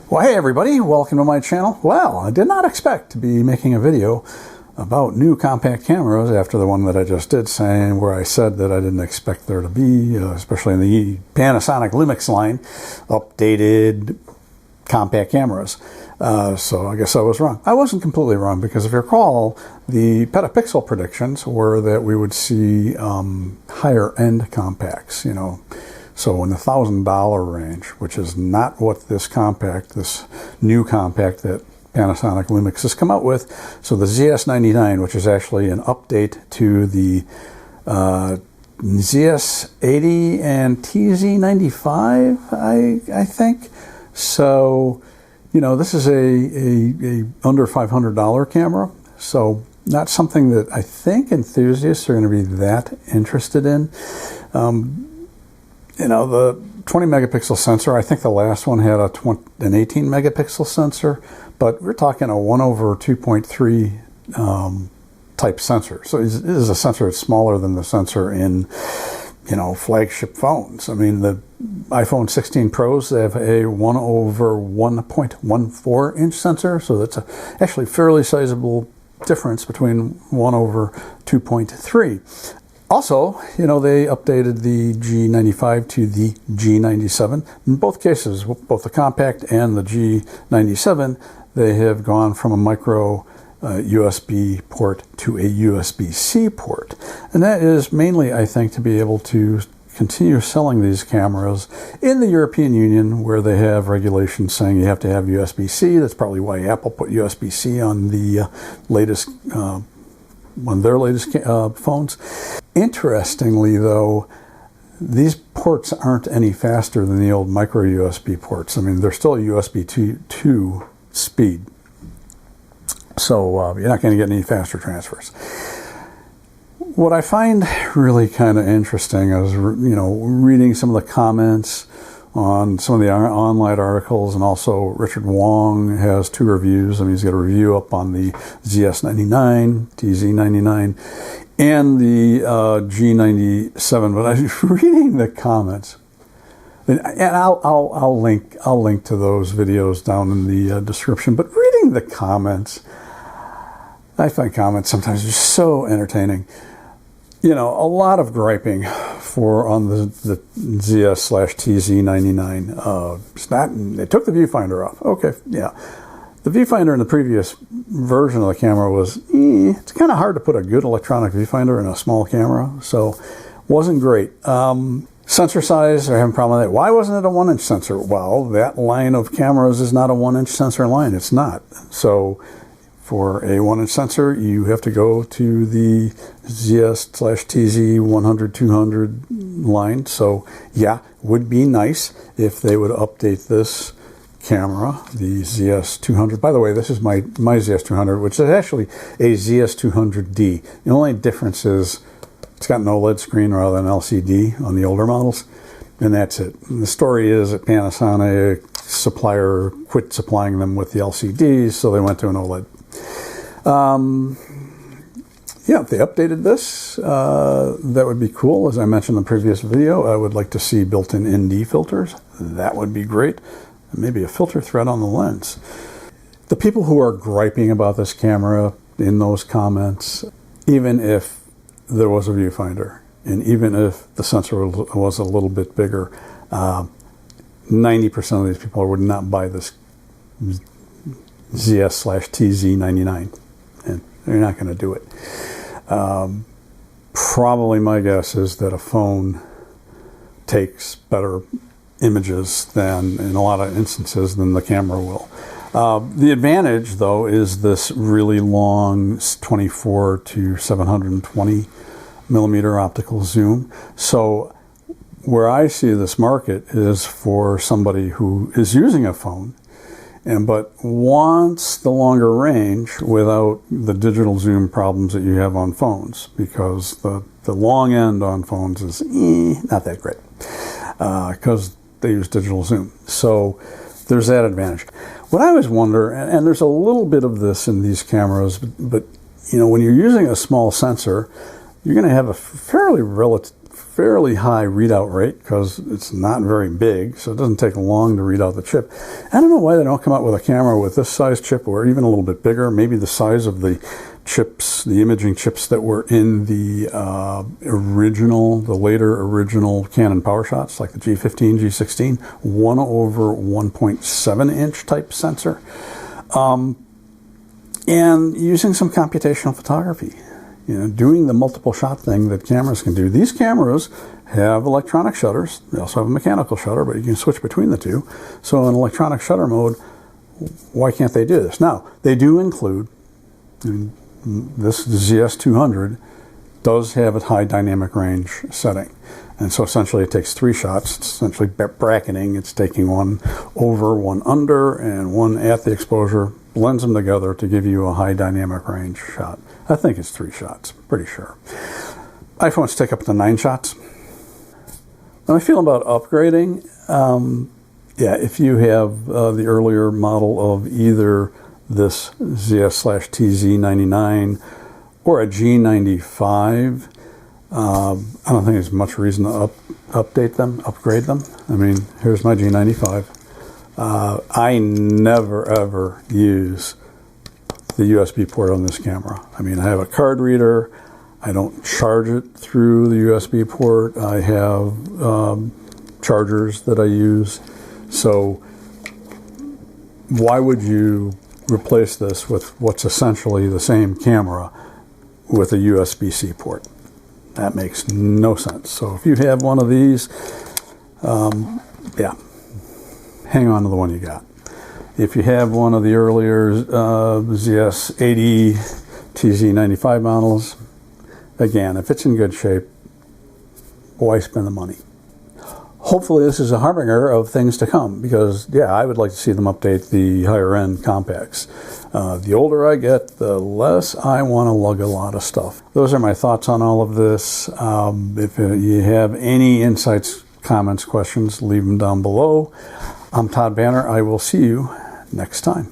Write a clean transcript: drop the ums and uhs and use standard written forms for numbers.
Well, hey everybody, welcome to my channel. Well, I did not expect to be making a video about new compact cameras after the one that I just did, saying where I said that I didn't expect there to be, especially in the Panasonic Lumix line, updated compact cameras. So I guess I was wrong. I wasn't completely wrong, because if you recall, the petapixel predictions were that we would see higher end compacts, you know. So in the $1,000 range, which is not what this new compact that Panasonic Lumix has come out with. So the ZS99, which is actually an update to the ZS80 and TZ95, I think. So, you know, this is a under $500 camera. So not something that I think enthusiasts are going to be that interested in. You know, the 20 megapixel sensor, I think the last one had an 18 megapixel sensor, but we're talking a 1/2.3 type sensor. So this is a sensor that's smaller than the sensor in, you know, flagship phones. I mean, the iPhone 16 Pros, they have a 1/1.14 inch sensor, so that's actually a fairly sizable difference between 1/2.3. Also, you know, they updated the G95 to the G97. In both cases, both the compact and the G97, they have gone from a micro USB port to a USB-C port. And that is mainly, I think, to be able to continue selling these cameras in the European Union, where they have regulations saying you have to have USB-C. That's probably why Apple put USB-C on the latest on their latest phones. Interestingly, though, these ports aren't any faster than the old micro USB ports. I mean, they're still a USB 2 speed. So you're not going to get any faster transfers. What I find really kind of interesting is, you know, reading some of the comments on some of the online articles, and also Richard Wong has 2 reviews. I mean, he's got a review up on the ZS99, TZ99, and the G97. But I was reading the comments, and I'll link to those videos down in the description. But reading the comments, I find comments sometimes just so entertaining. You know, a lot of griping on the ZS/TZ99. They took the viewfinder off. Okay, yeah. The viewfinder in the previous version of the camera was, it's kind of hard to put a good electronic viewfinder in a small camera, so wasn't great. Sensor size, they're having a problem with that. Why wasn't it a 1-inch sensor? Well, that line of cameras is not a 1-inch sensor line. It's not. So for a 1-inch sensor, you have to go to the ZS/TZ100-200 line. So yeah, would be nice if they would update this camera, the ZS200. By the way, this is my ZS200, which is actually a ZS200D. The only difference is it's got an OLED screen rather than LCD on the older models, and that's it. And the story is that Panasonic supplier quit supplying them with the LCDs, so they went to an OLED. Yeah, if they updated this, that would be cool. As I mentioned in the previous video, I would like to see built-in ND filters. That would be great. Maybe a filter thread on the lens. The people who are griping about this camera in those comments, even if there was a viewfinder, and even if the sensor was a little bit bigger, 90% of these people would not buy this ZS/TZ99, and they're not going to do it. Probably my guess is that a phone takes better images than, in a lot of instances, than the camera will. The advantage, though, is this really long 24 to 720 millimeter optical zoom. So where I see this market is for somebody who is using a phone but wants the longer range without the digital zoom problems that you have on phones, because the long end on phones is not that great because they use digital zoom. So there's that advantage. What I always wonder, and there's a little bit of this in these cameras, but you know, when you're using a small sensor, you're going to have a fairly high readout rate because it's not very big, so it doesn't take long to read out the chip. I don't know why they don't come out with a camera with this size chip or even a little bit bigger, maybe the size of the chips, the imaging chips that were in the later original Canon PowerShots, like the G15, G16, 1/1.7 inch type sensor. And using some computational photography, doing the multiple shot thing that cameras can do. These cameras have electronic shutters. They also have a mechanical shutter, but you can switch between the two. So in electronic shutter mode, why can't they do this? Now, they do include, this ZS200 does have a high dynamic range setting. And so essentially it takes 3 shots. It's essentially bracketing. It's taking one over, one under, and one at the exposure, blends them together to give you a high dynamic range shot. I think it's 3 shots, pretty sure. iPhones take up to 9 shots. How I feel about upgrading, if you have the earlier model of either this ZS/TZ99 or a G95, I don't think there's much reason to upgrade them. I mean, here's my G95. I never ever use the USB port on this camera. I mean, I have a card reader. I don't charge it through the USB port. I have chargers that I use. So why would you replace this with what's essentially the same camera with a USB-C port? That makes no sense. So if you have one of these, hang on to the one you got. If you have one of the earlier ZS80 TZ95 models, again, if it's in good shape, why spend the money? Hopefully this is a harbinger of things to come because, I would like to see them update the higher-end compacts. The older I get, the less I want to lug a lot of stuff. Those are my thoughts on all of this. If you have any insights, comments, questions, leave them down below. I'm Todd Banner. I will see you next time.